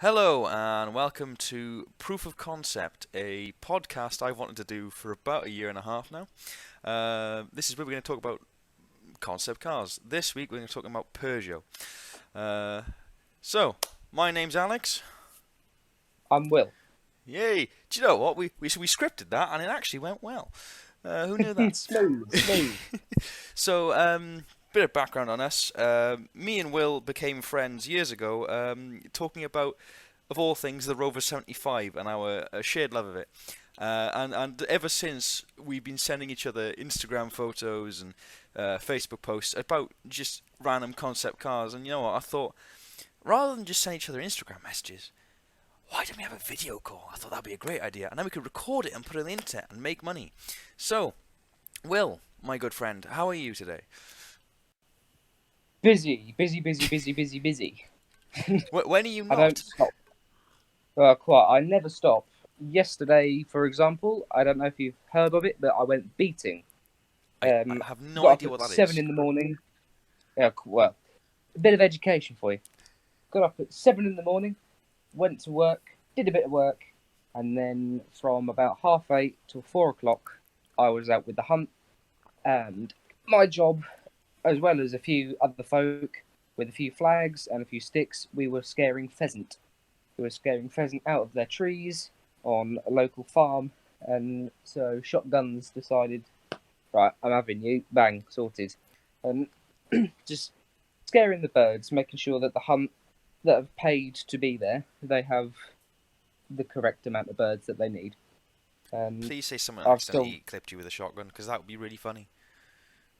Hello and welcome to Proof of Concept, a podcast I've wanted to do for about a year and a half now. This is where we're going to talk about concept cars. This week we're going to talk about Peugeot. Uh, so, my name's Alex. I'm Will. Yay! Do you know what? We scripted that and it actually went well. Who knew that? Smooth. Bit of background on us. Me and Will became friends years ago, talking about, of all things, the Rover 75 and our shared love of it. And ever since, we've been sending each other Instagram photos and Facebook posts about just random concept cars. And you know what? I thought, rather than just send each other Instagram messages, why don't we have a video call? I thought that'd be a great idea. And then we could record it and put it on the internet and make money. So, Will, my good friend, how are you today? Busy. When are you I not? don't stop. Quite. I never stop. Yesterday, for example, I don't know if you've heard of it, but I went beating. I have no Got idea up what at that 7 is. in the morning. Well, a bit of education for you. Got up at 7 in the morning, went to work, did a bit of work, and then from about 8:30 till 4 o'clock, I was out with the hunt. And my job, as well as a few other folk, with a few flags and a few sticks, we were scaring pheasant. We were scaring pheasant out of their trees on a local farm, and so shotguns decided, right, I'm having you, bang, sorted. And just scaring the birds, making sure that the hunt that have paid to be there, they have the correct amount of birds that they need. And Please say someone I've still accidentally clipped you with a shotgun, because that would be really funny.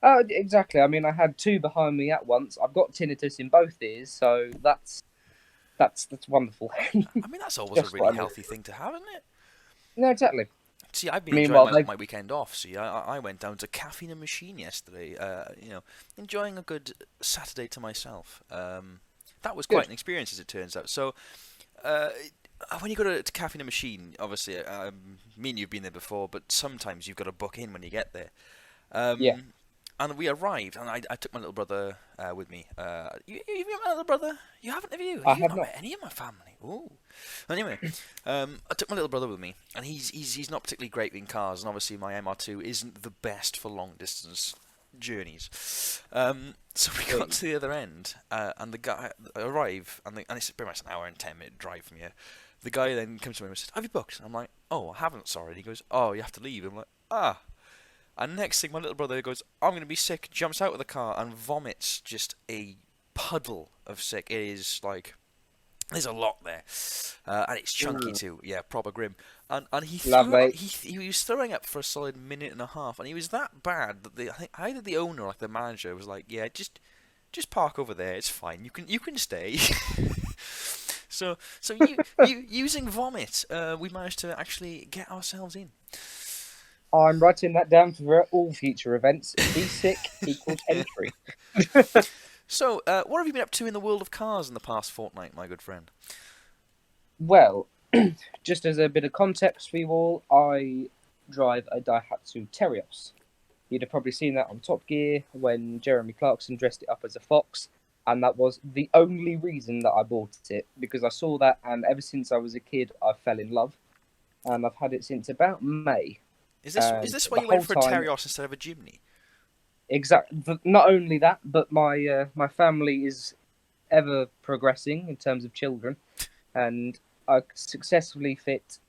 Oh, exactly. I mean, I had two behind me at once. I've got tinnitus in both ears, so that's wonderful. I mean, that's always a Just really what I need. healthy thing to have, isn't it? No, exactly. See, I've been enjoying Meanwhile, my weekend off. See, I went down to Cafe in a Machine yesterday. Enjoying a good Saturday to myself. That was quite good. an experience, as it turns out. So, uh, when you go to Cafe in a Machine, obviously, me and you've been there before, but sometimes you've got to book in when you get there. Yeah, Um, and we arrived, and I took my little brother with me. You've met my little brother? You haven't, have you? I You've have not not. met any of my family. Ooh. Anyway, I took my little brother with me, and he's not particularly great in cars, and obviously my MR2 isn't the best for long distance journeys. So we got Sweet. to the other end, and the guy arrived, and it's pretty much an hour and 10-minute drive from here. The guy then comes to me and says, "Have you booked?" And I'm like, "Oh, I haven't, sorry." And he goes, "Oh, you have to leave." I'm like, "Ah." And next thing, my little brother goes, "I'm going to be sick," jumps out of the car and vomits just a puddle of sick. It is like, there's a lot there. And it's chunky Mm, too. Yeah, proper grim. And he threw up, lovely. he was throwing up for a solid minute and a half. And he was that bad that I think either the owner or like the manager was like, "Yeah, just park over there. It's fine. You can stay." So you using vomit, we managed to actually get ourselves in. I'm writing that down for all future events. Be sick equals entry. So, what have you been up to in the world of cars in the past fortnight, my good friend? Well, just as a bit of context for you all, I drive a Daihatsu Terios. You'd have probably seen that on Top Gear when Jeremy Clarkson dressed it up as a fox, and that was the only reason that I bought it because I saw that, and ever since I was a kid, I fell in love, and I've had it since about May. Is this why The you went whole for a time, Terios instead of a Jimny? not only that, but my family is ever progressing in terms of children, and I successfully fit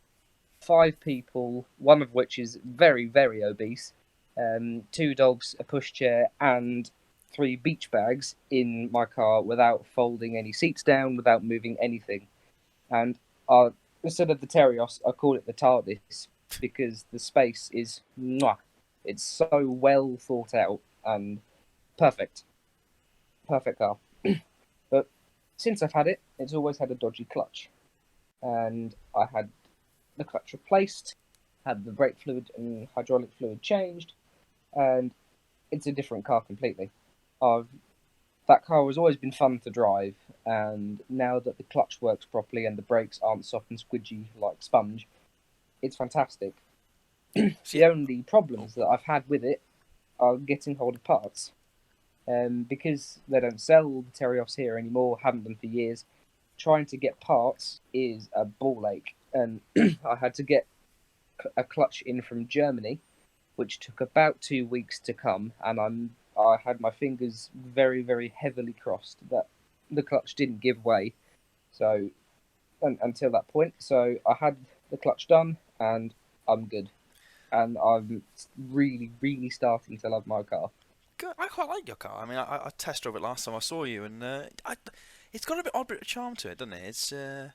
5 people, one of which is very obese, 2 dogs, a pushchair, and 3 beach bags in my car without folding any seats down, without moving anything. And I, instead of the Terios, I call it the TARDIS because the space is mwah. It's so well thought out and perfect, perfect car. But since I've had it, it's always had a dodgy clutch, and I had the clutch replaced, had the brake fluid and hydraulic fluid changed, and it's a different car completely. I've That car has always been fun to drive, and now that the clutch works properly and the brakes aren't soft and squidgy like sponge, it's fantastic. See, The only oh, problems that I've had with it are getting hold of parts. Because they don't sell the Terios here anymore, haven't done for years. trying to get parts is a ball ache, and I had to get a clutch in from Germany, which took about 2 weeks to come, and I had my fingers very, very heavily crossed that the clutch didn't give way. So until that point, so I had the clutch done, and I'm good, and I'm really, really starting to love my car. Good. I quite like your car. I mean, I test drove it last time I saw you, and it's got a bit odd bit of charm to it, doesn't it?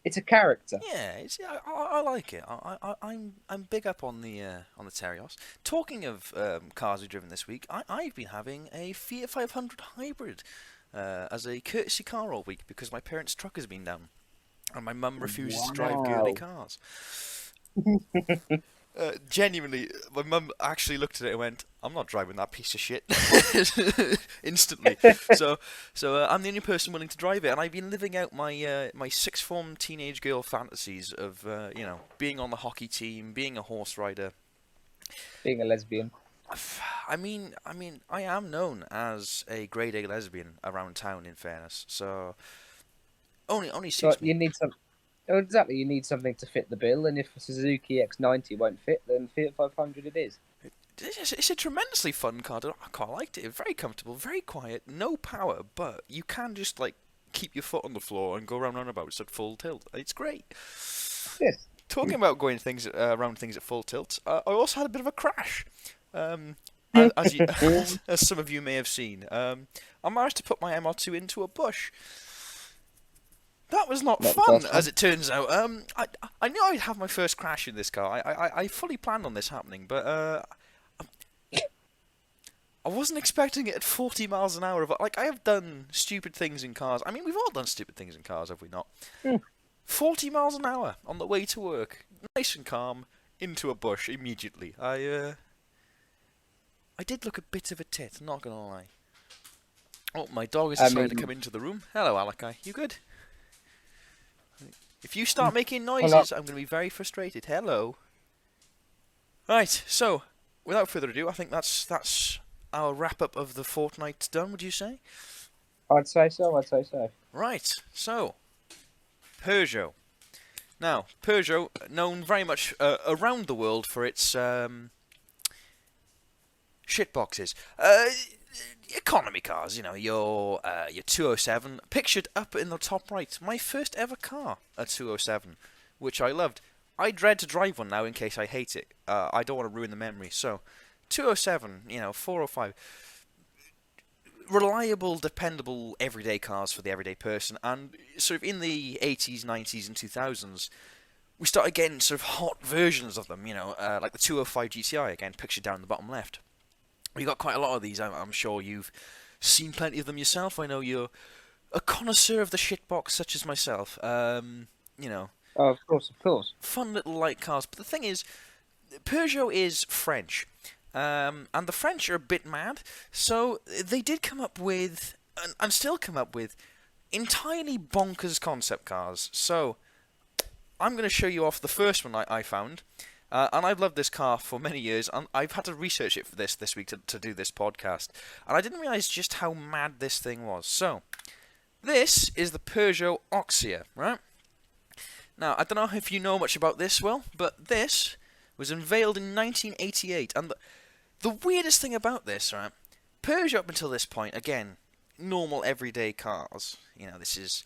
It's a character. Yeah, I like it. I'm big up on the Terios. Talking of cars we've driven this week, I've been having a Fiat 500 hybrid as a courtesy car all week because my parents' truck has been down, and my mum refuses to drive girly cars. Genuinely, my mum actually looked at it and went, "I'm not driving that piece of shit," instantly. So I'm the only person willing to drive it, and I've been living out my sixth form teenage girl fantasies of being on the hockey team, being a horse rider. Being a lesbian. I am known as a grade A lesbian around town. In fairness, so only suits But me. you need some. Oh, exactly, you need something to fit the bill, and if a Suzuki X90 won't fit, then Fiat 500 it is. It's a tremendously fun car. I quite liked it. Very comfortable, very quiet, no power, but you can just like keep your foot on the floor and go around runabouts at full tilt. It's great. Yes. Talking about going things around things at full tilt, I also had a bit of a crash. As as some of you may have seen, I managed to put my MR2 into a bush. That was not fun, as it turns out. I knew I'd have my first crash in this car. I fully planned on this happening, but I wasn't expecting it at 40 miles an hour. Like, I have done stupid things in cars. I mean, we've all done stupid things in cars, have we not? 40 miles an hour on the way to work, nice and calm, into a bush immediately. I did look a bit of a tit, not gonna lie. Oh, my dog has decided to come into the room. Hello, Alakai. You good? If you start making noises, I'm going to be very frustrated. Hello. Right, so, without further ado, I think that's our wrap-up of the fortnight done, would you say? I'd say so. Right, so, Peugeot. Now, Peugeot, known very much around the world for its shitboxes. Economy cars, your 207, pictured up in the top right. My first ever car, a 207, which I loved. I dread to drive one now in case I hate it. I don't want to ruin the memory. So, 207, 405. Reliable, dependable, everyday cars for the everyday person. And sort of in the 80s, 90s, and 2000s, we started getting sort of hot versions of them, like the 205 GTI, again, pictured down in the bottom left. We got quite a lot of these. I'm sure you've seen plenty of them yourself. I know you're a connoisseur of the shitbox, such as myself. Oh, of course. Fun little light cars. But the thing is, Peugeot is French, and the French are a bit mad. So they did come up with, and still come up with, entirely bonkers concept cars. So I'm going to show you off the first one I found. And I've loved this car for many years, and I've had to research it for this week to do this podcast. And I didn't realise just how mad this thing was. So, this is the Peugeot Oxia, right? Now, I don't know if you know much about this, Will, but this was unveiled in 1988. And the weirdest thing about this, right? Peugeot up until this point, again, normal everyday cars. This is...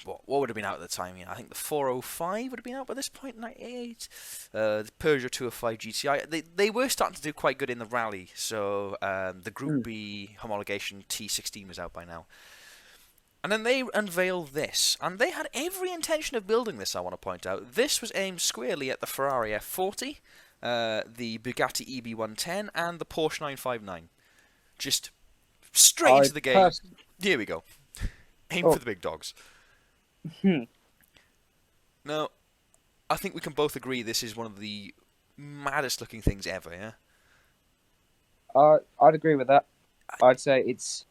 What would have been out at the time? I think the 405 would have been out by this point, 98. The Peugeot 205 GTI. They were starting to do quite good in the rally, so the Group B homologation T16 was out by now. And then they unveiled this, and they had every intention of building this, I want to point out. This was aimed squarely at the Ferrari F40, the Bugatti EB110, and the Porsche 959. Just straight into the game. Here we go. Aim for the big dogs. Now, I think we can both agree this is one of the maddest looking things ever, yeah? I'd agree with that. I'd say it's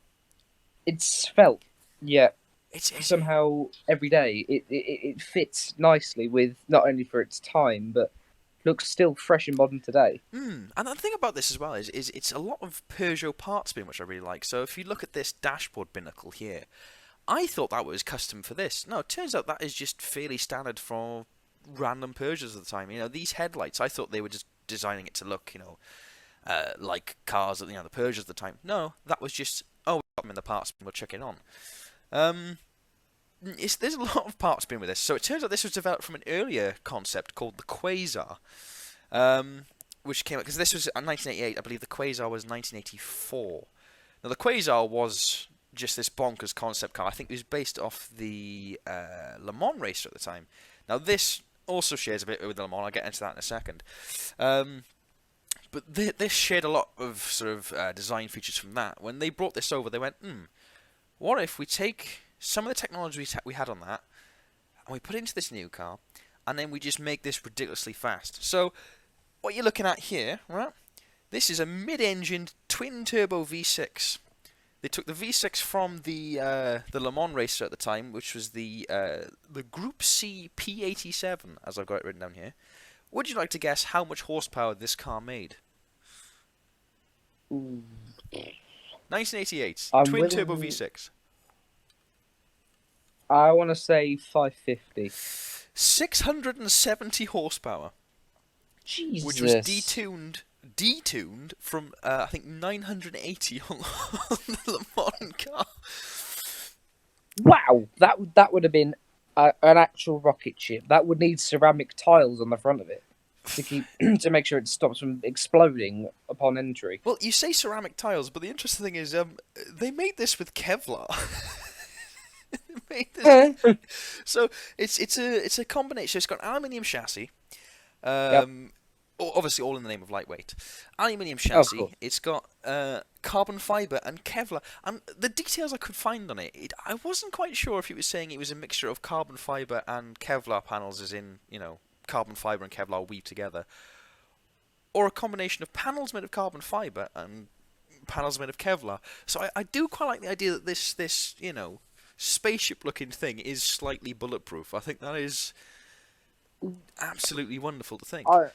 felt, yeah. It's somehow every day it fits nicely with not only for its time, but looks still fresh and modern today. And the thing about this as well is it's a lot of Peugeot parts bin, which I really like. So if you look at this dashboard binnacle here, I thought that was custom for this. No, it turns out that is just fairly standard for random Peugeots at the time. These headlights, I thought they were just designing it to look, like cars, the Peugeots at the time. No, that was just, oh, we got them in the parts bin, we'll check it on. There's a lot of parts bin with this. So it turns out this was developed from an earlier concept called the Quasar, which came out, because this was in 1988, I believe the Quasar was 1984. Now the Quasar was just this bonkers concept car. I think it was based off the Le Mans racer at the time. Now this also shares a bit with the Le Mans. I'll get into that in a second. But this shared a lot of sort of design features from that. When they brought this over, they went, what if we take some of the technology we had on that and we put it into this new car, and then we just make this ridiculously fast. So what you're looking at here, right? This is a mid-engined twin-turbo V6. They took the V6 from the Le Mans racer at the time, which was the Group C P87, as I've got it written down here. Would you like to guess how much horsepower this car made? 1988, twin-turbo V6. I want to say 550. 670 horsepower. Jesus. Which was detuned from, I think, 980 on the Le Mans car. Wow, that would have been an actual rocket ship. That would need ceramic tiles on the front of it to keep to make sure it stops from exploding upon entry. Well, you say ceramic tiles, but the interesting thing is, they made this with Kevlar. So it's a combination. It's got an aluminium chassis. Obviously, all in the name of lightweight. Aluminium chassis. Cool. It's got carbon fibre and Kevlar. And the details I could find on it, I wasn't quite sure if it was saying it was a mixture of carbon fibre and Kevlar panels, as in, carbon fibre and Kevlar weave together, or a combination of panels made of carbon fibre and panels made of Kevlar. So I do quite like the idea that this spaceship-looking thing is slightly bulletproof. I think that is absolutely wonderful to think. I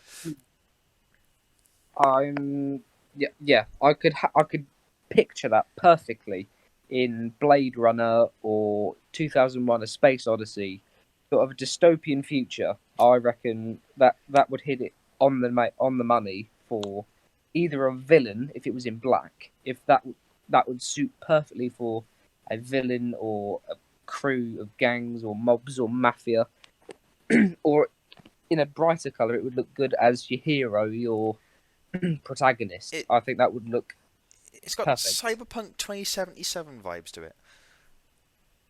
could picture that perfectly in Blade Runner or 2001: A Space Odyssey, sort of a dystopian future. I reckon that would hit it on the money for either a villain if it was in black, if that would suit perfectly for a villain or a crew of gangs or mobs or mafia, or in a brighter colour, it would look good as your hero, your protagonist. I think that would look. It's got perfect. Cyberpunk 2077 vibes to it.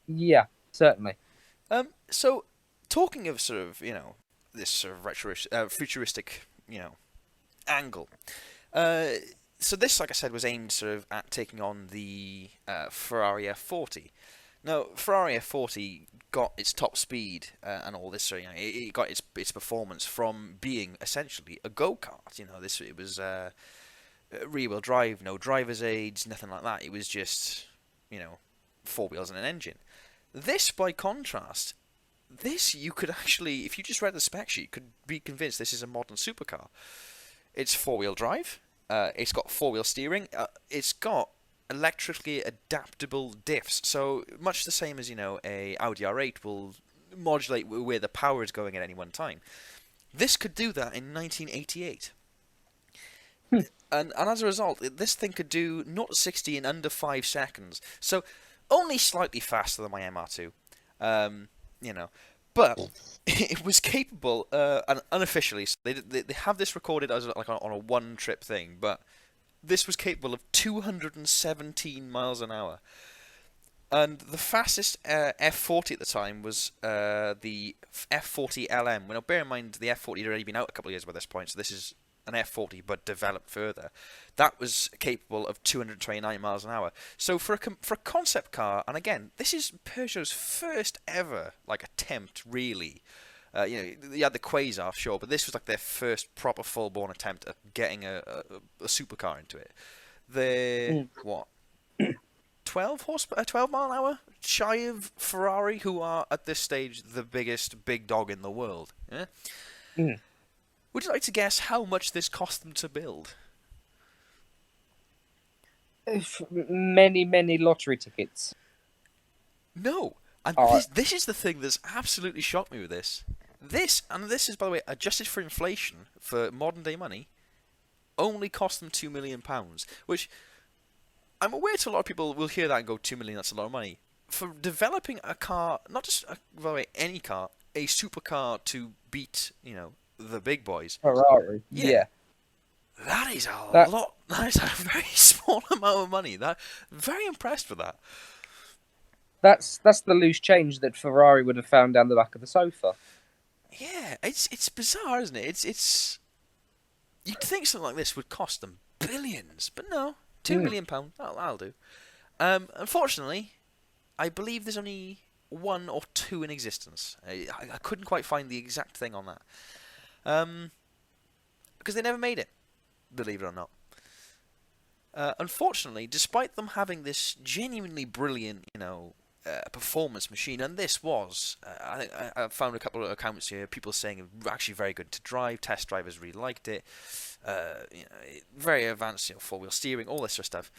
Yeah, certainly. So, talking of sort of this sort of retro futuristic angle. So this, like I said, was aimed sort of at taking on the Ferrari F40. Now, Ferrari F40 got its top speed and all this, so it got its performance from being essentially a go-kart. It was rear-wheel drive, no driver's aids, nothing like that. It was just four wheels and an engine. This, by contrast, you could actually, if you just read the spec sheet, could be convinced this is a modern supercar. It's four-wheel drive. It's got four-wheel steering. It's got electrically adaptable diffs. So much the same as a Audi R8 will modulate where the power is going at any one time. This could do that in 1988. And as a result, this thing could do 0 to 60 in under 5 seconds. So only slightly faster than my MR2. But it was capable, and unofficially, so they have this recorded as like on a one-trip thing, but this was capable of 217 miles an hour. And the fastest F40 at the time was the F40 LM. Well, now, bear in mind, the F40 had already been out a couple of years by this point, so this is an F40 but developed further. That was capable of 229 miles an hour. So for a concept car, and again, this is Peugeot's first ever attempt, really. You had the Quasar, sure, but this was like their first proper full-born attempt at getting a supercar into it. They're 12 mile an hour shy of Ferrari, who are at this stage the biggest big dog in the world. Yeah? Would you like to guess how much this cost them to build? Many lottery tickets. No, and All right. this is the thing that's absolutely shocked me with this. This is, by the way, adjusted for inflation for modern day money, only cost them £2 million, which I'm aware to a lot of people will hear that and go, 2 million, that's a lot of money. For developing a car, not just by the way, any car, a supercar to beat, the big boys. Ferrari. Yeah, Yeah. that is a That lot. That is a very small amount of money. Very impressed with that. that's the loose change that Ferrari would have found down the back of the sofa. Yeah, it's bizarre, isn't it? It's you'd think something like this would cost them billions, but no, two Mm. million pound. That'll do. Unfortunately, I believe there's only one or two in existence. I couldn't quite find the exact thing on that. Because they never made it, believe it or not. Unfortunately, despite them having this genuinely brilliant, performance machine, and this was, I think I found a couple of accounts here, people saying it was actually very good to drive. Test drivers really liked it. Very advanced, four-wheel steering, all this sort of stuff.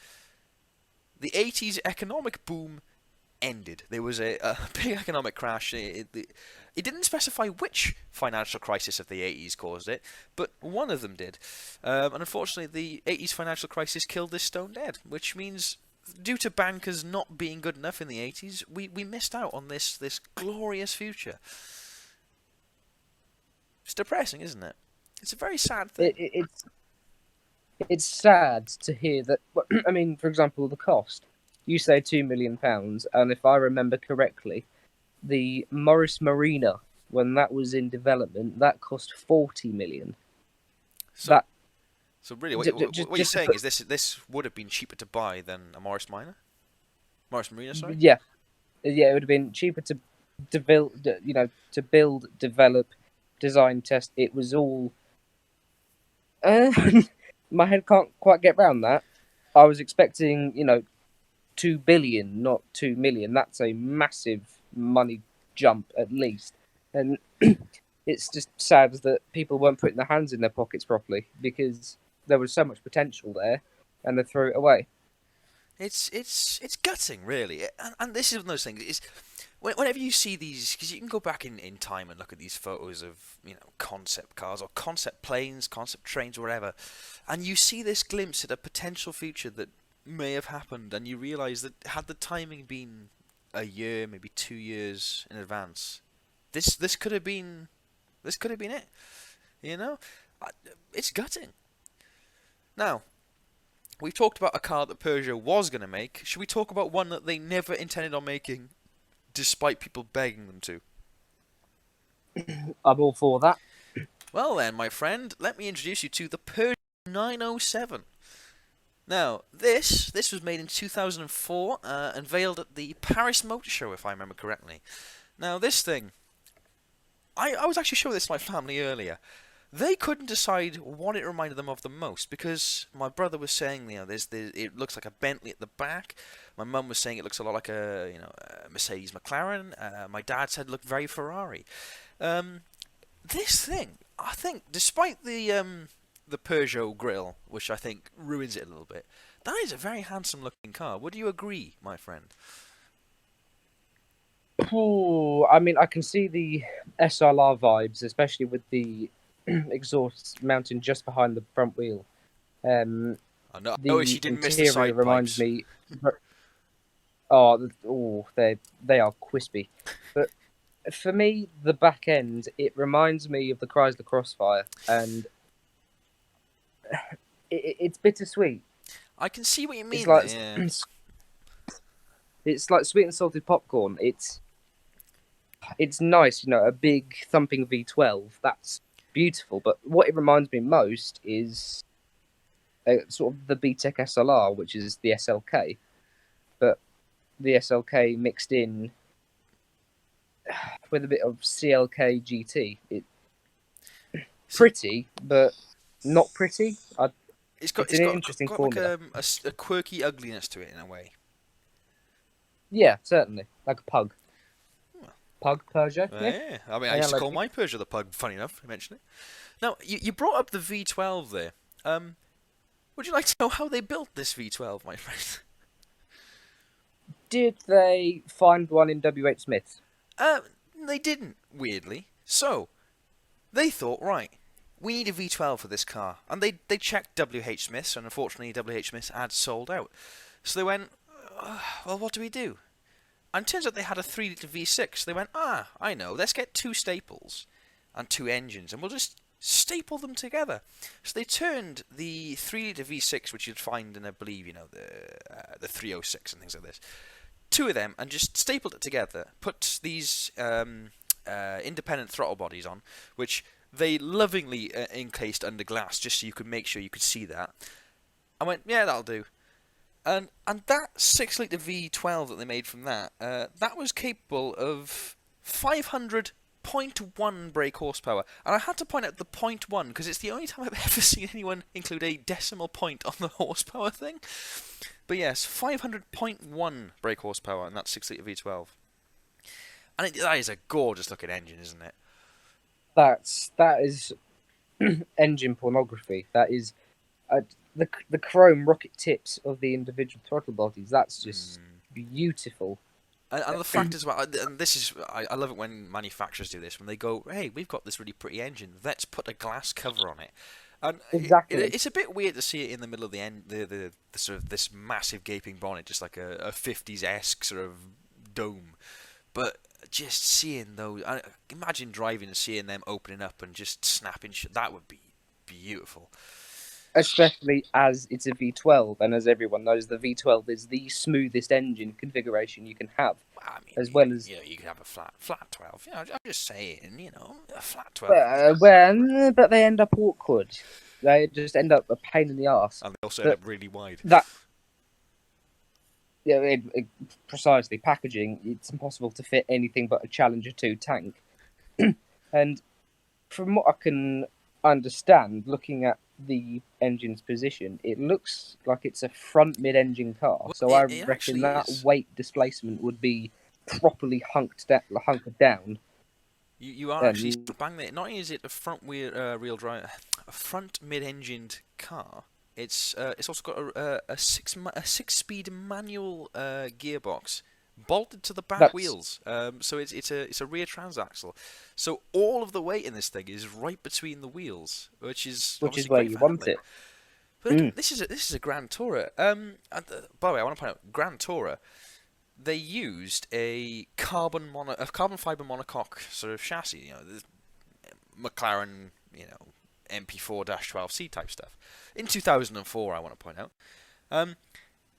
The 80s economic boom ended. There was a big economic crash. It didn't specify which financial crisis of the 80s caused it, but one of them did. And unfortunately, the 80s financial crisis killed this stone dead, which means, due to bankers not being good enough in the 80s, we missed out on this glorious future. It's depressing, isn't it? It's a very sad thing. It's sad to hear that. I mean, for example, the cost. You say £2 million, and if I remember correctly, the Morris Marina, when that was in development, that cost 40 million. So, That so really, what you're just to saying put, is this would have been cheaper to buy than a Morris Minor? Morris Marina, sorry? yeah, it would have been cheaper to build, to build, develop, design, test. It was all. My head can't quite get around that. I was expecting, 2 billion, not 2 million. That's a massive money jump, at least. And it's just sad that people weren't putting their hands in their pockets properly, because there was so much potential there, and they threw it away. It's gutting, really. And this is one of those things. Whenever you see these, because you can go back in time and look at these photos of concept cars or concept planes, concept trains, or whatever, and you see this glimpse at a potential future that may have happened, and you realise that had the timing been a year, maybe 2 years in advance, this could have been it. It's gutting. Now, we've talked about a car that Peugeot was going to make. Should we talk about one that they never intended on making, despite people begging them to? I'm all for that. Well then, my friend, let me introduce you to the Peugeot 907. Now, this was made in 2004, unveiled at the Paris Motor Show, if I remember correctly. Now, this thing, I was actually showing this to my family earlier. They couldn't decide what it reminded them of the most, because my brother was saying, it looks like a Bentley at the back. My mum was saying it looks a lot like a Mercedes McLaren. My dad said it looked very Ferrari. This thing, I think, despite the Peugeot grille, which I think ruins it a little bit, that is a very handsome looking car. Would you agree, my friend? Ooh, I mean, I can see the SLR vibes, especially with the exhaust mounting just behind the front wheel. I know she The didn't miss the interior side reminds pipes. me. Oh, they are crispy. But for me, the back end, it reminds me of the Chrysler Crossfire, and it's bittersweet. I can see what you mean It's like there, yeah. it's like sweet and salted popcorn. It's nice, a big thumping V12. That's beautiful. But what it reminds me most is sort of the BTEC SLR, which is the SLK, but the SLK mixed in with a bit of CLK GT. Pretty, but not pretty. It's an interesting got like formula. a quirky ugliness to it in a way. Yeah, certainly. Like a pug. Well, Pug Peugeot, yeah. yeah. I mean, I Yeah, used to like call my Peugeot the Pug, funny enough, you mention it. Now, you brought up the V12 there. Would you like to know how they built this V12, my friend? Did they find one in WH Smith's? They didn't, weirdly. So, they thought, right, we need a V12 for this car. And they checked WH Smith's, and unfortunately WH Smith's had sold out. So they went, well, what do we do? And it turns out they had a 3-litre V6. They went, I know, let's get 2 staples and 2 engines, and we'll just staple them together. So they turned the 3-litre V6, which you'd find in, I believe, the 306 and things like this, 2 of them, and just stapled it together, put these independent throttle bodies on, which they lovingly encased under glass, just so you could make sure you could see that. I went, yeah, that'll do. And that 6-litre V12 that they made from that, that was capable of 500.1 brake horsepower. And I had to point out the 0.1, because it's the only time I've ever seen anyone include a decimal point on the horsepower thing. But yes, 500.1 brake horsepower in that 6-litre V12. And that is a gorgeous looking engine, isn't it? That is engine pornography. That is the chrome rocket tips of the individual throttle bodies. That's just beautiful. And the fact as well, and this is, I love it when manufacturers do this, when they go, hey, we've got this really pretty engine, let's put a glass cover on it. And exactly. It's a bit weird to see it in the middle of the sort of this massive gaping bonnet, just like a 50s-esque sort of dome. But just seeing those, imagine driving and seeing them opening up and just snapping shit, that would be beautiful. Especially as it's a V12, and as everyone knows, the V12 is the smoothest engine configuration you can have. I mean, as well as you can have a flat 12. I'm just saying, a flat 12. But they end up awkward. They just end up a pain in the arse. And they also end up really wide. Precisely. Packaging, it's impossible to fit anything but a Challenger 2 tank. And from what I can understand, looking at the engine's position, it looks like it's a front mid-engine car. Well, so I reckon that weight displacement would be properly hunkered down. You are actually bang there. Not only is it a front wheel drive, a front mid-engined car, it's also got a 6-speed manual gearbox bolted to the back wheels. So it's a rear transaxle. So all of the weight in this thing is right between the wheels, which is where you want it. But this is a Grand Tourer. By the way, I want to point out Grand Tourer. They used a carbon fiber monocoque sort of chassis, the McLaren, MP4-12C type stuff. In 2004, I want to point out,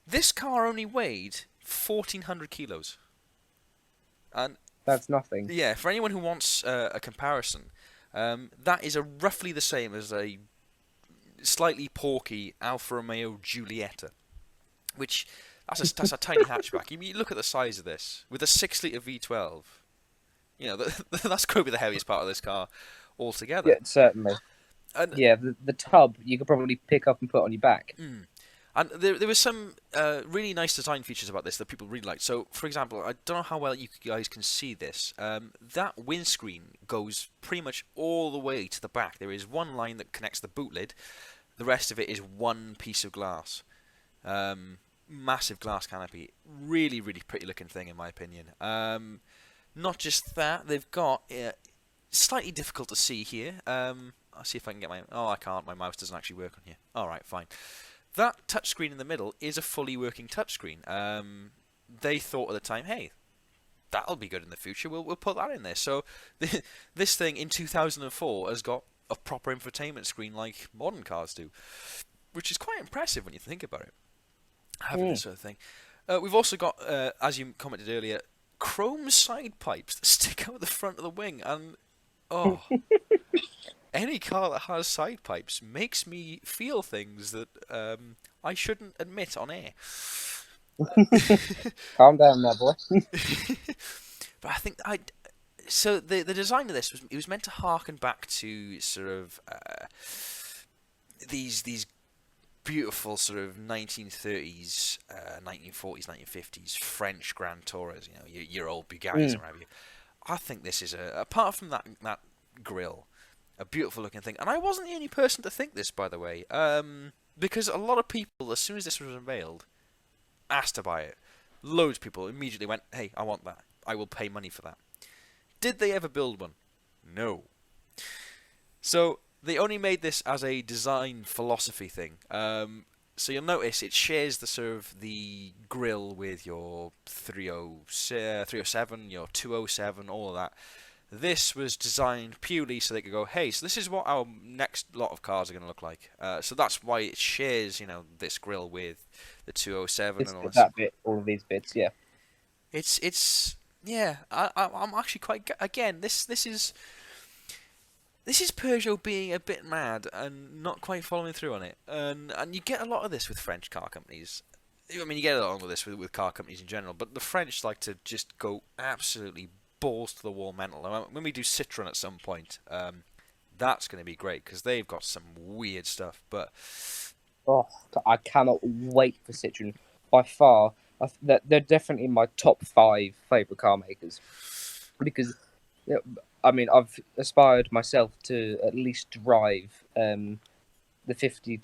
this car only weighed 1,400 kilos. And that's nothing. Yeah, for anyone who wants a comparison, that is roughly the same as a slightly porky Alfa Romeo Giulietta, which that's a tiny hatchback. You look at the size of this with a 6-litre V12. That's probably the heaviest part of this car altogether. Yeah, certainly. And the tub you could probably pick up and put on your back. And there was some really nice design features about this that people really liked. So, for example, I don't know how well you guys can see this. That windscreen goes pretty much all the way to the back. There is one line that connects the boot lid. The rest of it is one piece of glass. Massive glass canopy. Really, really pretty looking thing, in my opinion. Not just that, they've got... slightly difficult to see here. I'll see if I can get my... Oh, I can't. My mouse doesn't actually work on here. Alright, fine. That touchscreen in the middle is a fully working touchscreen. They thought at the time, hey, that'll be good in the future. We'll put that in there. So this thing in 2004 has got a proper infotainment screen like modern cars do, which is quite impressive when you think about it. Having this sort of thing. We've also got, as you commented earlier, chrome side pipes that stick out the front of the wing, and any car that has side pipes makes me feel things that I shouldn't admit on air. Calm down there, boy. But I think so the design of this was meant to harken back to sort of these beautiful sort of 1930s, 1940s, 1950s French Grand Tourers, your old Bugattis and what have you. I think this is apart from that grille, a beautiful looking thing. And I wasn't the only person to think this, by the way, because a lot of people, as soon as this was unveiled, asked to buy it. Loads of people immediately went, hey, I want that. I will pay money for that. Did they ever build one? No. So they only made this as a design philosophy thing. So you'll notice it shares the sort of the grill with your 307, your 207, all of that. This was designed purely so they could go, hey, so this is what our next lot of cars are going to look like. So that's why it shares, this grill with the 207 This and all bit, this. that bit, all of these bits. Yeah. Yeah. I'm actually quite again. This is Peugeot being a bit mad and not quite following through on it, and you get a lot of this with French car companies. I mean, you get a lot of this with car companies in general, but the French like to just go absolutely balls to the wall mental. And when we do Citroen at some point, that's going to be great because they've got some weird stuff. But Oh, I cannot wait for Citroen. By far, they're definitely in my top 5 favourite car makers. Because, I mean, I've aspired myself to at least drive the 50,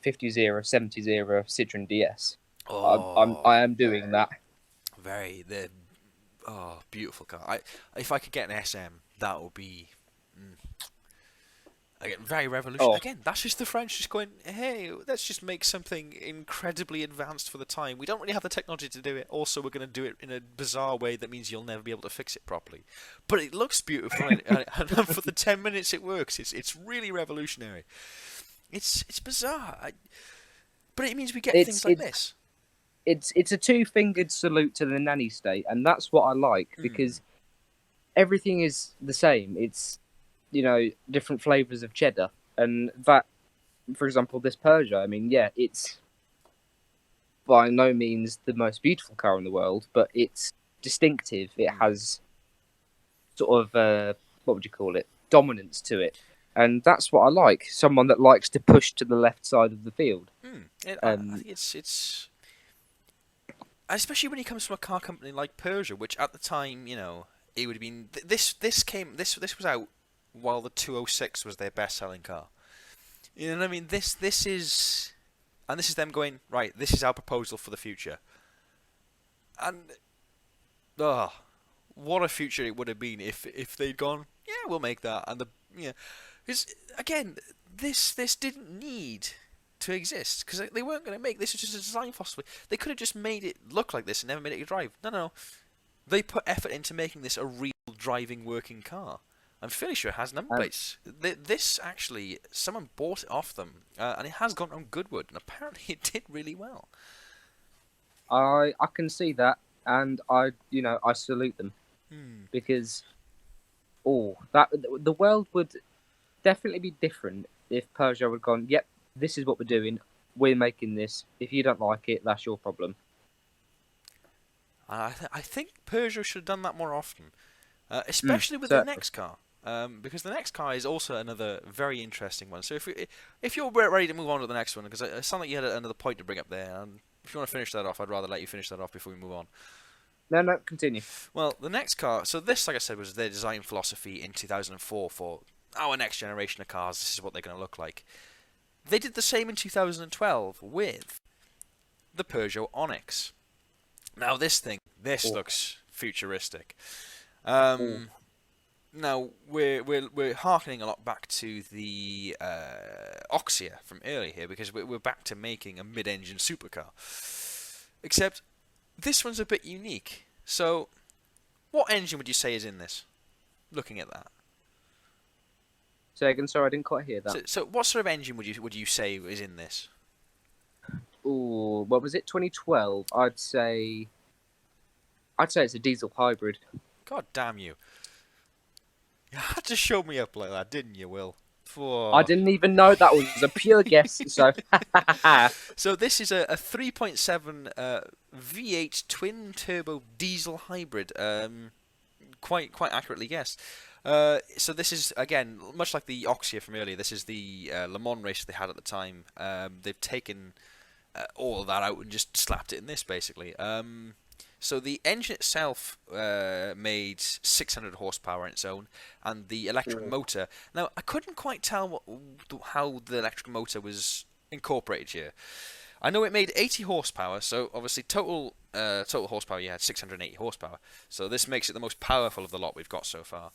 50 70 Citroen DS. oh, I am doing that. the beautiful car. If I could get an SM, that would be. Again, very revolutionary. Oh, Again, that's just the French just going, hey, let's just make something incredibly advanced for the time. We don't really have the technology to do it. Also, we're going to do it in a bizarre way that means you'll never be able to fix it properly. But it looks beautiful, and for the 10 minutes it works. It's really revolutionary. It's bizarre, but it means we get things like this. It's a two-fingered salute to the nanny state, and that's what I like because everything is the same. It's different flavors of cheddar, and that, for example, this Peugeot. I mean, yeah, it's by no means the most beautiful car in the world, but it's distinctive. It has sort of what would you call it? Dominance to it, and that's what I like. Someone that likes to push to the left side of the field. I think it's especially when he comes from a car company like Peugeot, which at the time, it would have been this was out while the 206 was their best-selling car. You know what I mean? This is them going, right, this is our proposal for the future. And what a future it would have been if they'd gone, yeah, we'll make that. And because again, this didn't need to exist because they weren't going to make this. Was just a design philosophy. They could have just made it look like this and never made it a drive. No. They put effort into making this a real driving working car. I'm fairly sure it has number plates. This actually, someone bought it off them, and it has gone on Goodwood, and apparently it did really well. I can see that, and I salute them because that the world would definitely be different if Peugeot had gone, yep, this is what we're doing. We're making this. If you don't like it, that's your problem. I think Peugeot should have done that more often, especially with the next car. Because the next car is also another very interesting one. So if you're ready to move on to the next one, because it sounded like you had another point to bring up there, and if you want to finish that off, I'd rather let you finish that off before we move on. No, continue. Well, the next car, so this, like I said, was their design philosophy in 2004 for our next generation of cars. This is what they're going to look like. They did the same in 2012 with the Peugeot Onyx. Now this looks futuristic. Now we're harkening a lot back to the Oxia from earlier here because we're back to making a mid-engine supercar. Except this one's a bit unique. So, what engine would you say is in this? Looking at that. Say again, sorry, I didn't quite hear that. So what sort of engine would you say is in this? Ooh, what was it? 2012. I'd say it's a diesel hybrid. God damn you! You had to show me up like that, didn't you, Will? I didn't even know that was a pure guess. So, so this is a 3.7 V8 twin turbo diesel hybrid. Quite accurately guessed. So this is again much like the Oxia from earlier. This is the Le Mans race they had at the time. They've taken all of that out and just slapped it in this basically. So the engine itself made 600 horsepower on its own, and the electric motor. Now I couldn't quite tell how the electric motor was incorporated here. I know it made 80 horsepower, so obviously total horsepower you had 680 horsepower. So this makes it the most powerful of the lot we've got so far.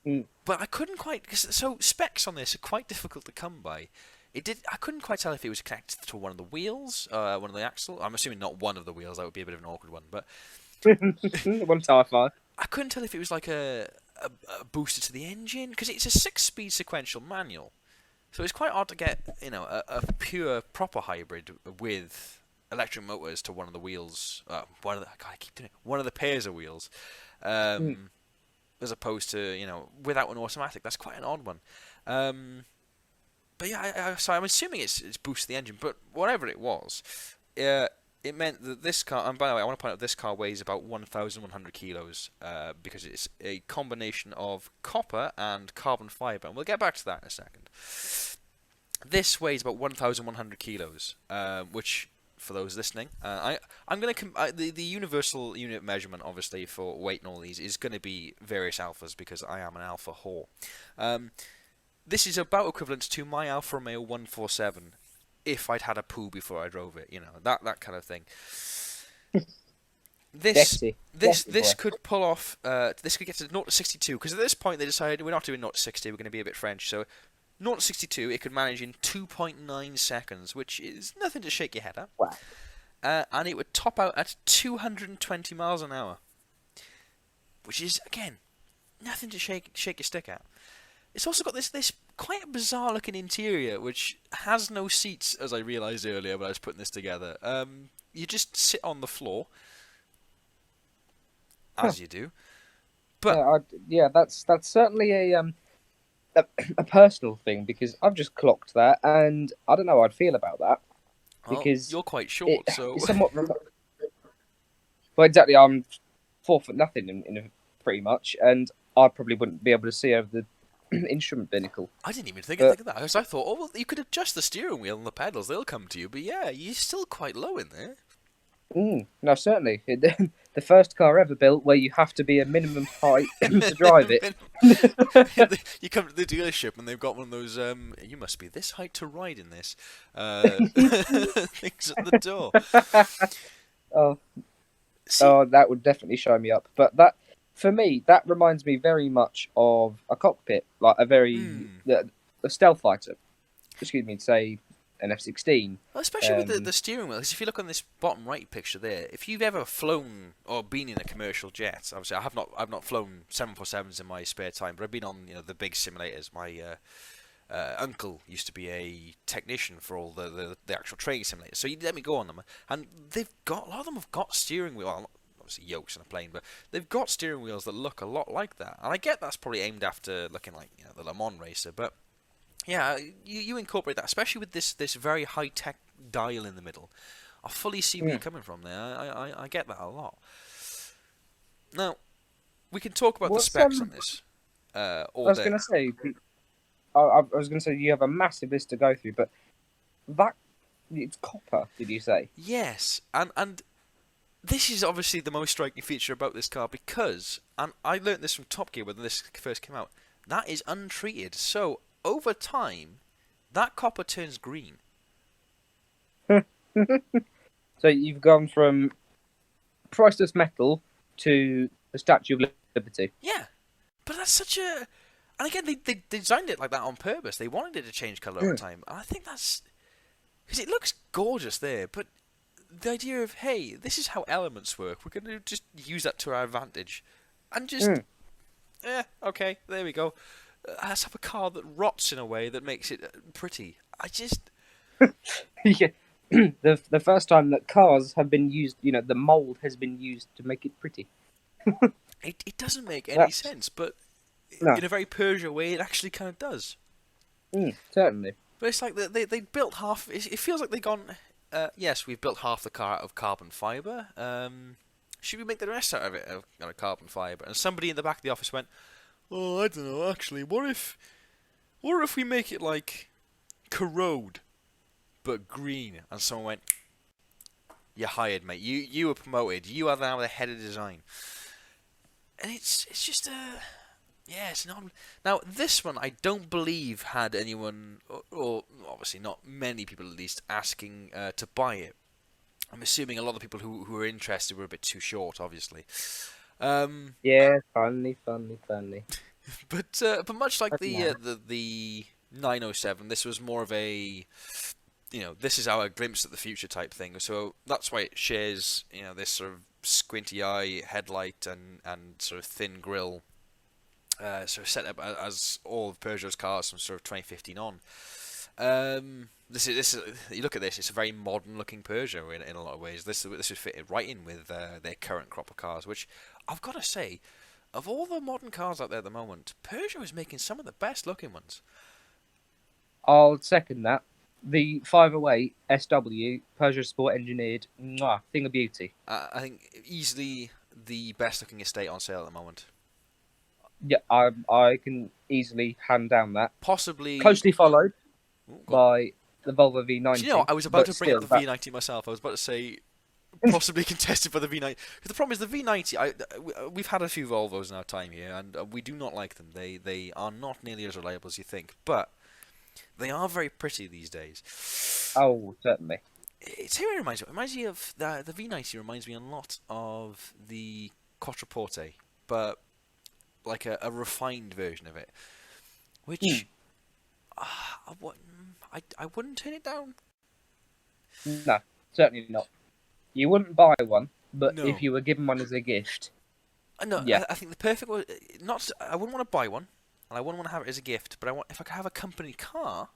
Mm. But I couldn't quite, so specs on this are quite difficult to come by. I couldn't quite tell if it was connected to one of the wheels, one of the axle. I'm assuming not one of the wheels. That would be a bit of an awkward one. But One TIE Fighter. I couldn't tell if it was like a booster to the engine, because it's a 6-speed sequential manual. So it's quite hard to get, a pure proper hybrid with electric motors to one of the wheels. One of the pairs of wheels, as opposed to without an automatic. That's quite an odd one. But yeah, so I'm assuming it's boosted the engine. But whatever it was, it meant that this car. And by the way, I want to point out this car weighs about 1,100 kilos because it's a combination of copper and carbon fiber, and we'll get back to that in a second. This weighs about 1,100 kilos, which, for those listening, I'm going to the universal unit measurement, obviously, for weight and all these is going to be various alphas because I am an alpha whore. This is about equivalent to my Alfa Romeo 147 if I'd had a poo before I drove it, that kind of thing. This could pull off. This could get to 0 to 62 because at this point they decided we're not doing 0 to 60. We're going to be a bit French, so 0 to 62 it could manage in 2.9 seconds, which is nothing to shake your head at. Wow. And it would top out at 220 miles an hour, which is again nothing to shake your stick at. It's also got this quite bizarre looking interior, which has no seats, as I realised earlier when I was putting this together. You just sit on the floor, as you do. But that's certainly a personal thing because I've just clocked that, and I don't know how I'd feel about that because you're quite short, so it's somewhat well, exactly. I'm 4'0" in pretty much, and I probably wouldn't be able to see over the instrument binnacle. I didn't even think of that because I thought, well, you could adjust the steering wheel and the pedals; they'll come to you. But yeah, you're still quite low in there. No, certainly. The first car ever built where you have to be a minimum height to drive it. You come to the dealership and they've got one of those, you must be this height to ride in this, things at the door. That would definitely show me up. But that, for me, that reminds me very much of a cockpit, like a stealth fighter. Excuse me, say an F-16. Well, especially with the steering wheel, because if you look on this bottom right picture there, if you've ever flown or been in a commercial jet, obviously I've not flown 747s in my spare time, but I've been on the big simulators. My uncle used to be a technician for all the actual training simulators, so he'd let me go on them, and a lot of them have got steering wheel. Well, obviously yokes on a plane, but they've got steering wheels that look a lot like that, and I get that's probably aimed after looking like the Le Mans racer, but. Yeah, you incorporate that, especially with this very high-tech dial in the middle. I fully see where you're coming from there. I get that a lot. Now, we can talk about the specs on this all day. I was going to say you have a massive list to go through, but it's copper, did you say? Yes, and this is obviously the most striking feature about this car because, and I learnt this from Top Gear when this first came out, that is untreated, so over time, that copper turns green. So you've gone from priceless metal to the Statue of Liberty. Yeah, but that's such a... And again, they designed it like that on purpose. They wanted it to change colour over time. And I think that's... Because it looks gorgeous there, but the idea of, hey, this is how elements work. We're going to just use that to our advantage. And just... okay, there we go. Let's have a car that rots in a way that makes it pretty. I just... Yeah. The first time that cars have been used, the mould has been used to make it pretty. It doesn't make any sense, but in a very Peugeot way, it actually kind of does. Certainly. But it's like they built half... It feels like they've gone... yes, we've built half the car out of carbon fibre. Should we make the rest out of it out of carbon fibre? And somebody in the back of the office went... Oh, I don't know, actually, what if we make it like corrode, but green? And someone went, you're hired, mate. You were promoted. You are now the head of design. And it's just Yeah, it's not. Now, this one I don't believe had anyone, or obviously not many people at least, asking to buy it. I'm assuming a lot of the people who were interested were a bit too short, obviously. Um, Yeah, funny. but much like But nah. the 907, this was more of a, this is our glimpse at the future type thing. So that's why it shares, this sort of squinty eye headlight and sort of thin grille, sort of set up as all of Peugeot's cars from sort of 2015 on. This is you look at this; it's a very modern looking Peugeot in a lot of ways. This would fit right in with their current crop of cars, which I've got to say, of all the modern cars out there at the moment, Peugeot is making some of the best looking ones. I'll second that. The 508 SW Peugeot Sport Engineered, mwah, thing of beauty. I think easily the best looking estate on sale at the moment. Yeah, I can easily hand down that. Possibly. Closely followed Ooh, go on. by the Volvo Do you know, V90. I was about But to bring up still, the V90 myself. I was about to say possibly contested by the V90. Because the problem is the V90. We've had a few Volvos in our time here, and we do not like them. They are not nearly as reliable as you think, but they are very pretty these days. oh, certainly. It's who it reminds me. It reminds me of the V90. Reminds me a lot of the Quattroporte, but like a refined version of it, which I wouldn't turn it down. No, certainly not. You wouldn't buy one, but No. if you were given one as a gift, No, yeah. I think the perfect one. Not. I wouldn't want to buy one, and I wouldn't want to have it as a gift. But if I could have a company car,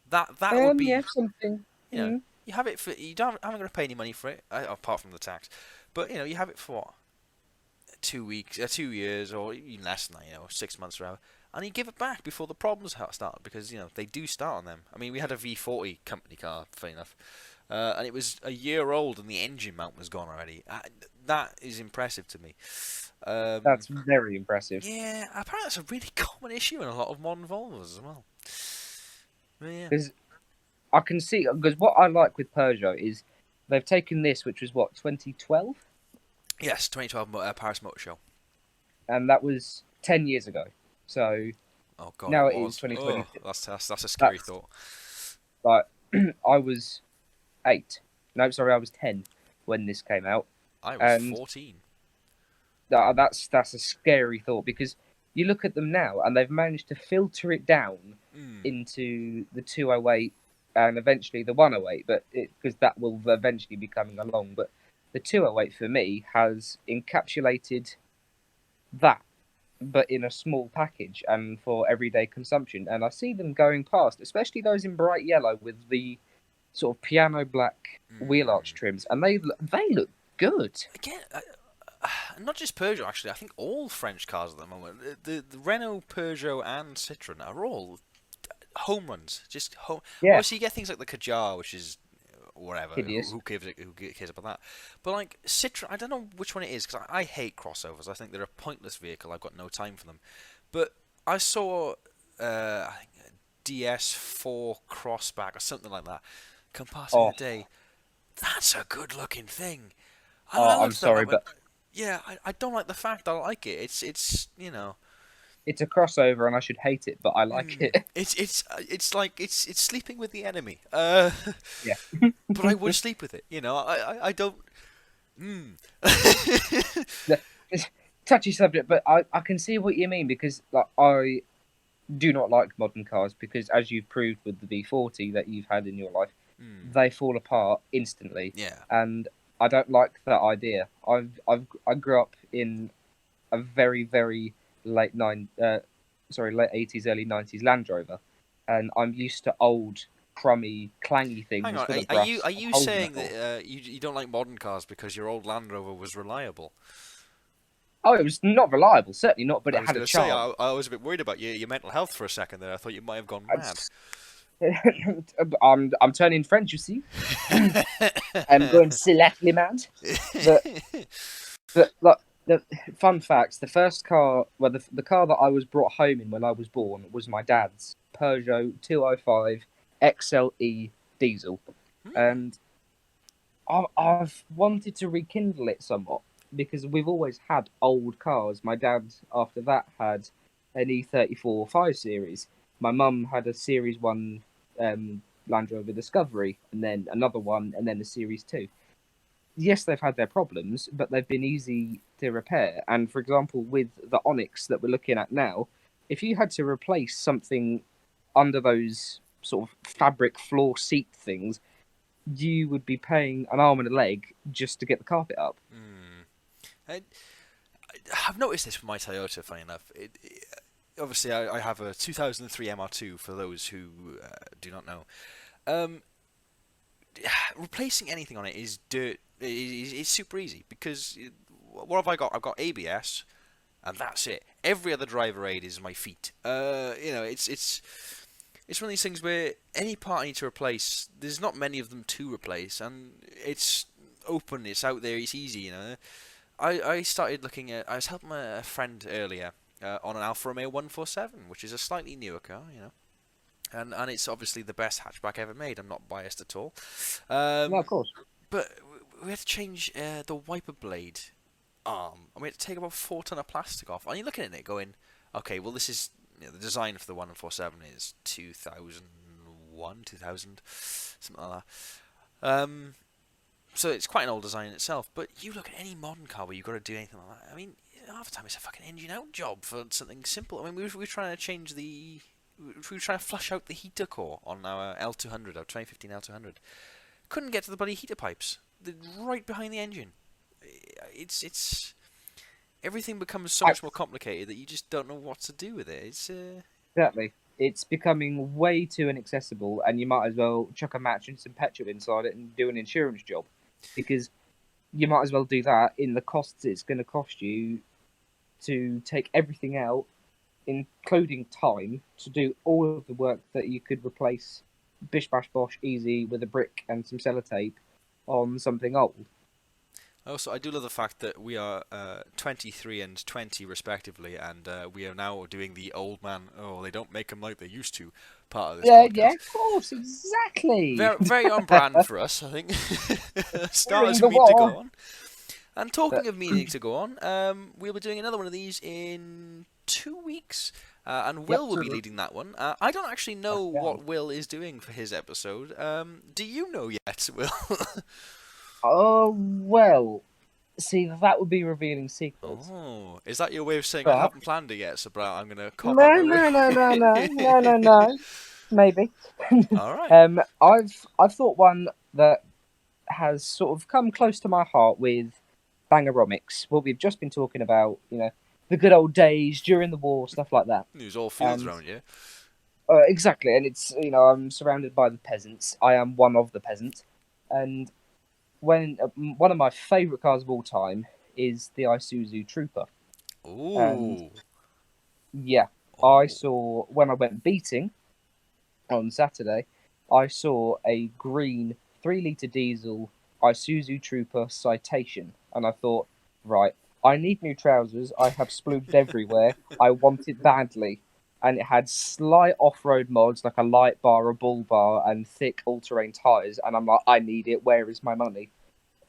that would Yeah, be. something. You know, Mm. you have it for haven't got to pay any money for it apart from the tax, but you have it for what, 2 weeks, 2 years, or even less than that. 6 months or whatever, and you give it back before the problems start because they do start on them. I mean, we had a V40 company car, funny enough. And it was a year old, and the engine mount was gone already. That is impressive to me. That's very impressive. Yeah, apparently that's a really common issue in a lot of modern Volvos as well. Yeah. Because I can see, because what I like with Peugeot is they've taken this, which was what, 2012? Yes, 2012 Paris Motor Show. And that was 10 years ago. So Oh God, now it it is was. 2022. Oh, that's a scary That's thought. like, I was 8. No, sorry, I was 10 when this came out. I was And 14. that's a scary thought because you look at them now and they've managed to filter it down into the 208 and eventually the 108, but because that will eventually be coming along. But the 208 for me has encapsulated that, but in a small package and for everyday consumption. And I see them going past, especially those in bright yellow with the sort of piano black wheel arch trims, and they look good. Again, not just Peugeot actually. I think all French cars at the moment, the Renault, Peugeot, and Citroën are all home runs. Just home. Yeah, Obviously, you get things like the Kadjar, which is whatever. hideous. Who cares about that? But like Citroën, I don't know which one it is because I hate crossovers. I think they're a pointless vehicle. I've got no time for them. But I saw I think a DS4 Crossback or something like that come past the Oh, other day. That's a good looking thing. I oh, I'm looked at that and I sorry, went, but yeah, I don't like the fact I like it. It's it's a crossover, and I should hate it, but I like it. it's like it's sleeping with the enemy. Yeah. But I would sleep with it. I don't. Mm. It's touchy subject, but I can see what you mean because like I do not like modern cars because as you've proved with the V40 that you've had in your life, they fall apart instantly, Yeah. and I don't like that idea. I grew up in a very late late 80s, early 90s Land Rover, and I'm used to old, crummy, clangy things Hang on. with a Are brass you holes in saying the floor. that you don't like modern cars because your old Land Rover was reliable? Oh, it was not reliable, certainly not, but I it was had a going to say charm. I was a bit worried about your mental health for a second there. I thought you might have gone mad. I'm turning French, you see. I'm going slightly mad. But like the fun facts, the first car, well, the car that I was brought home in when I was born was my dad's Peugeot 205 XLE diesel, and I've wanted to rekindle it somewhat because we've always had old cars. My dad, after that, had an E34 5 Series. My mum had a Series 1 Land Rover Discovery, and then another one, and then a Series 2. Yes, they've had their problems, but they've been easy to repair. And for example, with the Onyx that we're looking at now, if you had to replace something under those sort of fabric floor seat things, you would be paying an arm and a leg just to get the carpet up. I, I've noticed this with my Toyota, funny enough. Obviously, I have a 2003 MR2, for those who do not know. Replacing anything on it is dirt. It's super easy, because what have I got? I've got ABS, and that's it. Every other driver aid is my feet. It's one of these things where any part I need to replace, there's not many of them to replace, and it's open, it's out there, it's easy, I started looking at, I was helping a friend earlier on an Alfa Romeo 147, which is a slightly newer car, and it's obviously the best hatchback ever made. I'm not biased at all. No, of course. But we had to change the wiper blade arm, and we had to take about 4 ton of plastic off. And you're looking at it going, okay, well, this is, the design for the 147 is 2001, 2000, something like that. So it's quite an old design in itself. But you look at any modern car where you've got to do anything like that. I mean, half the time it's a fucking engine out job for something simple. I mean, we were trying to change we were trying to flush out the heater core on our L200, our 2015 L200. Couldn't get to the bloody heater pipes. They're right behind the engine. It's everything becomes so much more complicated that you just don't know what to do with it. Exactly. It's becoming way too inaccessible, and you might as well chuck a match and some petrol inside it and do an insurance job, because you might as well do that in the costs it's going to cost you to take everything out, including time, to do all of the work that you could replace bish bash bosh easy with a brick and some sellotape on something old. Also, I do love the fact that we are 23 and 20 respectively, and we are now doing the old man, oh, they don't make them like they used to, part of this podcast. Yeah, of course, exactly. Very, very on brand for us, I think. Stars who mean to go on. And talking of meaning to go on, we'll be doing another one of these in 2 weeks, and Will will be leading that one. I don't actually know what Will is doing for his episode. Do you know yet, Will? Oh, well, see, that would be revealing secrets. Oh, is that your way of saying I haven't planned it yet, so I'm going to cop No. Maybe. All right. I've thought one that has sort of come close to my heart with Bangeromics. What we've just been talking about, the good old days during the war, stuff like that. There's all fields around you. Exactly, and it's, I'm surrounded by the peasants. I am one of the peasants, and when one of my favourite cars of all time is the Isuzu Trooper. Ooh. And yeah, I saw, when I went beating on Saturday, I saw a green 3-litre diesel Isuzu Trooper Citation, and I thought, right, I need new trousers. I have splooged everywhere. I want it badly. And it had slight off-road mods, like a light bar, a bull bar, and thick all-terrain tyres. And I'm like, I need it. Where is my money?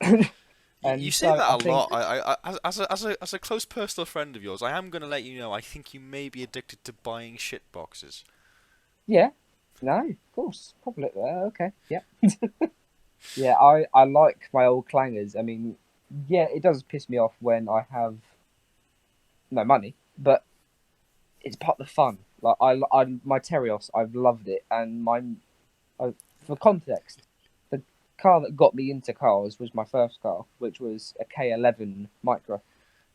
And you say that a lot. I as a close personal friend of yours, I am going to let you know, I think you may be addicted to buying shit boxes. Yeah. No, of course. Probably. Okay. Yeah. Yeah, I like my old clangers. I mean, yeah, it does piss me off when I have no money, but it's part of the fun. Like my Terios, I've loved it, and for context, the car that got me into cars was my first car, which was a K11 Micra,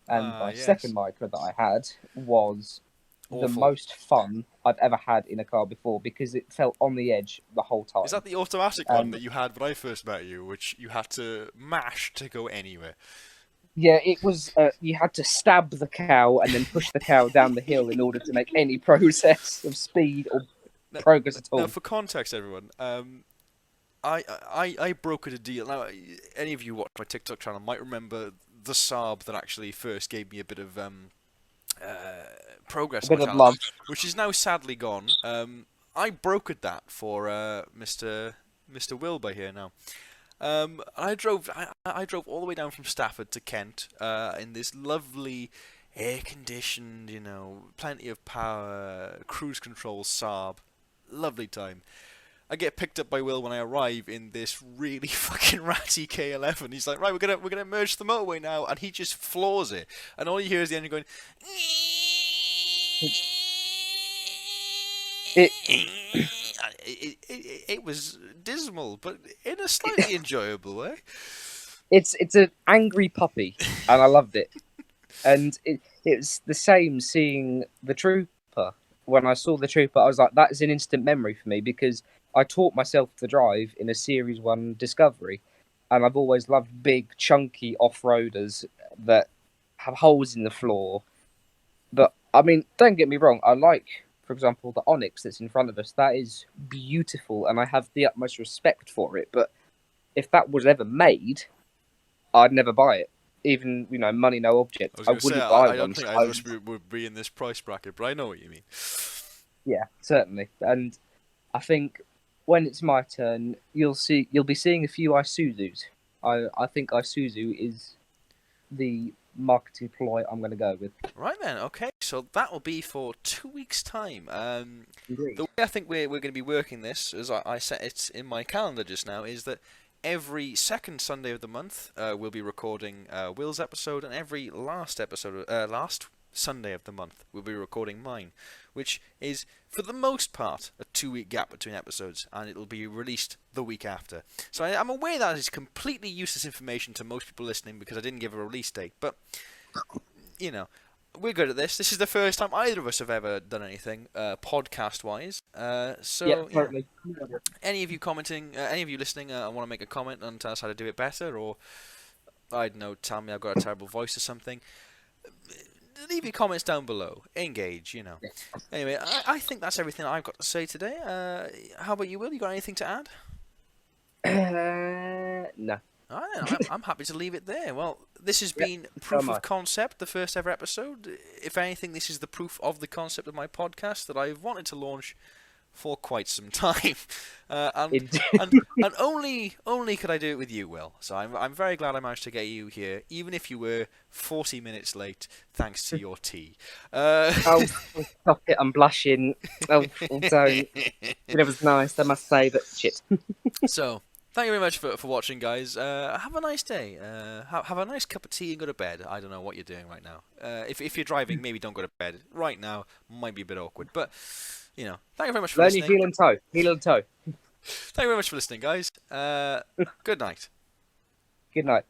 and my second Micra that I had was the most fun I've ever had in a car before, because it felt on the edge the whole time. Is that the automatic one that you had when I first met you, which you had to mash to go anywhere? Yeah, it was. You had to stab the cow and then push the cow down the hill in order to make any process of speed or progress at all. Now, for context, everyone, I brokered a deal. Now, any of you watch my TikTok channel might remember the Saab that actually first gave me a bit of progress, a bit of love, which is now sadly gone. I brokered that for Mr. Wilbur here now. I drove all the way down from Stafford to Kent in this lovely air-conditioned, plenty of power, cruise control Saab. Lovely time. I get picked up by Will when I arrive in this really fucking ratty K11. He's like, right, we're gonna merge the motorway now, and he just floors it, and all you hear is the engine going. It It was dismal, but in a slightly enjoyable way. it's an angry puppy, and I loved it. And it's the same seeing the Trooper. When I saw the Trooper, I was like, that is an instant memory for me because I taught myself to drive in a Series 1 Discovery, and I've always loved big, chunky off-roaders that have holes in the floor. But, I mean, don't get me wrong, I like, for example, the Onyx that's in front of us. That is beautiful, and I have the utmost respect for it. But if that was ever made, I'd never buy it. Even, money, no object. I wouldn't buy I don't one. think either of us would be in this price bracket, but I know what you mean. Yeah, certainly. And I think when it's my turn, you'll be seeing a few Isuzus. I think Isuzu is the marketing ploy I'm going to go with. Right then, okay. So that will be for 2 weeks' time. Indeed. The way I think we're going to be working this, as I set it in my calendar just now, is that every second Sunday of the month we'll be recording Will's episode, and every last Sunday of the month we'll be recording mine, which is for the most part a 2-week gap between episodes, and it'll be released the week after. So I'm aware that is completely useless information to most people listening because I didn't give a release date, but we're good at this. This is the first time either of us have ever done anything podcast-wise. So totally. any of you commenting, any of you listening, want to make a comment and tell us how to do it better, or I don't know, tell me I've got a terrible voice or something. Leave your comments down below. Engage, Anyway, I think that's everything I've got to say today. How about you, Will? You got anything to add? No. I'm happy to leave it there. Well, this has been Proof of Concept, the first ever episode. If anything, this is the proof of the concept of my podcast that I've wanted to launch for quite some time, and only could I do it with you, Will. So I'm very glad I managed to get you here, even if you were 40 minutes late, thanks to your tea. Oh, stop it! I'm blushing. Oh, don't. It was nice, I must say, but shit. So, thank you very much for watching, guys. Have a nice day. Have a nice cup of tea and go to bed. I don't know what you're doing right now. If you're driving, maybe don't go to bed. Right now, might be a bit awkward, but thank you very much for listening. Learn your heel and toe. Heel and toe. Thank you very much for listening, guys. Good night. Good night.